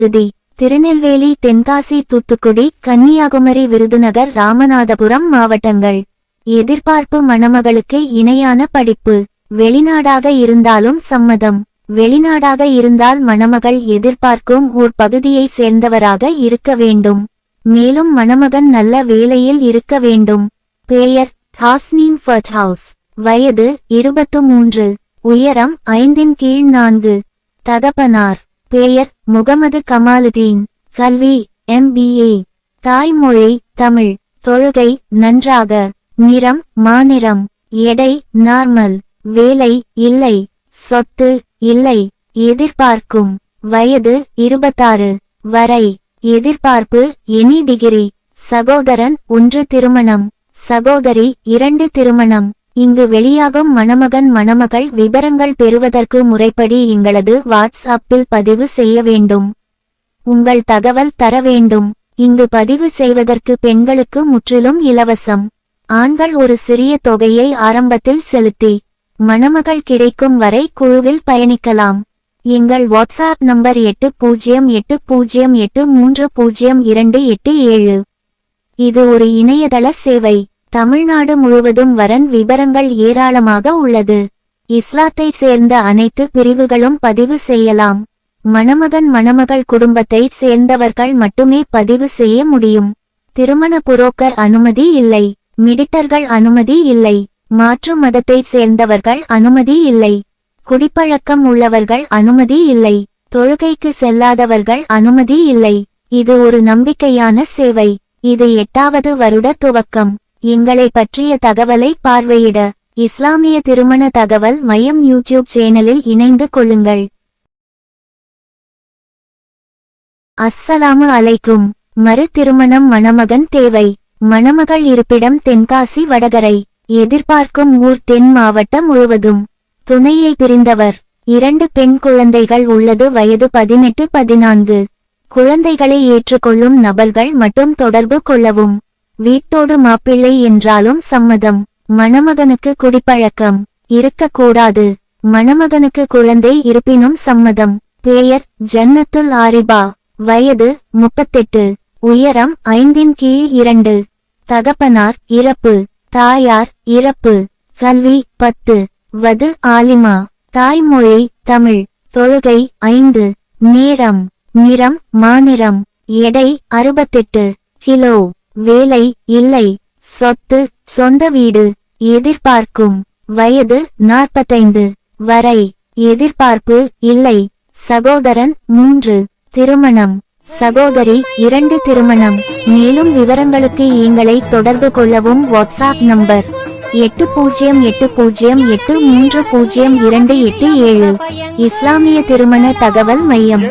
பகுதி திருநெல்வேலி, தென்காசி, தூத்துக்குடி, கன்னியாகுமரி, விருதுநகர், ராமநாதபுரம் மாவட்டங்கள். எதிர்பார்ப்பு மணமகளுக்கு இணையான படிப்பு. வெளிநாடாக இருந்தாலும் சம்மதம். வெளிநாடாக இருந்தால் மணமகள் எதிர்பார்க்கும் ஓர் பகுதியை சேர்ந்தவராக இருக்க வேண்டும். மேலும் மணமகன் நல்ல வேலையில் இருக்க வேண்டும். பெயர் ஹாஸ்னீன் ஃபர்ட்ஹவுஸ். வயது 23. உயரம் 5/4. தகப்பனார் பெயர் முகமது கமாலுதீன். கல்வி MBA. தாய்மொழி தமிழ். தொழுகை நன்றாக. நிறம் மாநிறம். எடை நார்மல். வேலை இல்லை. சொத்து இல்லை. எதிர்பார்க்கும் வயது 26 வரை. எதிர்பார்ப்பு எனி டிகிரி. சகோதரன் 1 திருமணம். சகோதரி 2 திருமணம். இங்கு வெளியாகும் மணமகன் மணமகள் விபரங்கள் பெறுவதற்கு முறைப்படி எங்களது வாட்ஸ்அப்பில் பதிவு செய்ய வேண்டும். உங்கள் தகவல் தர வேண்டும். இங்கு பதிவு செய்வதற்கு பெண்களுக்கு முற்றிலும் இலவசம். ஆண்கள் ஒரு சிறிய தொகையை ஆரம்பத்தில் செலுத்தி மணமகள் கிடைக்கும் வரை குழுவில் பயணிக்கலாம். எங்கள் வாட்ஸ்அப் நம்பர் 8080830287. இது ஒரு இணையதள சேவை. தமிழ்நாடு முழுவதும் வரன் விபரங்கள் ஏராளமாக உள்ளது. இஸ்லாத்தை சேர்ந்த அனைத்து பிரிவுகளும் பதிவு செய்யலாம். மணமகன் மணமகள் குடும்பத்தை சேர்ந்தவர்கள் மட்டுமே பதிவு செய்ய முடியும். திருமண புரோக்கர் அனுமதி இல்லை. மிடிட்டர்கள் அனுமதி இல்லை. மாற்று மதத்தை சேர்ந்தவர்கள் அனுமதி இல்லை. குடிப்பழக்கம் உள்ளவர்கள் அனுமதி இல்லை. தொழுகைக்கு செல்லாதவர்கள் அனுமதி இல்லை. இது ஒரு நம்பிக்கையான சேவை. இது 8வது வருட துவக்கம். எங்களை பற்றிய தகவலை பார்வையிட இஸ்லாமிய திருமண தகவல் மையம் யூடியூப் சேனலில் இணைந்து கொள்ளுங்கள். அஸ்ஸலாமு அலைக்கும். மறு திருமணம் மணமகன் தேவை. மணமகள் இருப்பிடம் தென்காசி வடகரை. எதிர்பார்க்கும் ஊர் தென் மாவட்டம் முழுவதும். துணையை பிரிந்தவர். 2 பெண் குழந்தைகள் உள்ளது. வயது 18-14. குழந்தைகளை ஏற்றுக்கொள்ளும் நபர்கள் மட்டும் தொடர்பு கொள்ளவும். வீட்டோடு மாப்பிள்ளை என்றாலும் சம்மதம். மணமகனுக்கு குடிப்பழக்கம் இருக்கக்கூடாது. மணமகனுக்கு குழந்தை இருப்பினும் சம்மதம். பெயர் ஜன்னத்துல் ஆரிபா. வயது 38. உயரம் 5/2. தகப்பனார் இறப்பு. தாயார் இறப்பு. கல்வி 10. வது ஆலிமா. தாய்மொழி தமிழ். தொழுகை 5. நேரம் நிறம் மாநிறம். எடை 68 கிலோ. வேலை இல்லை. சொத்து சொந்த வீடு. எதிர்பார்க்கும் வயது 45 வரை. எதிர்பார்ப்பு இல்லை. சகோதரன் 3 திருமணம். சகோதரி 2 திருமணம். மேலும் விவரங்களுக்கு எங்களை தொடர்பு கொள்ளவும். WhatsApp number 8080830287. இஸ்லாமிய திருமண தகவல் மையம்.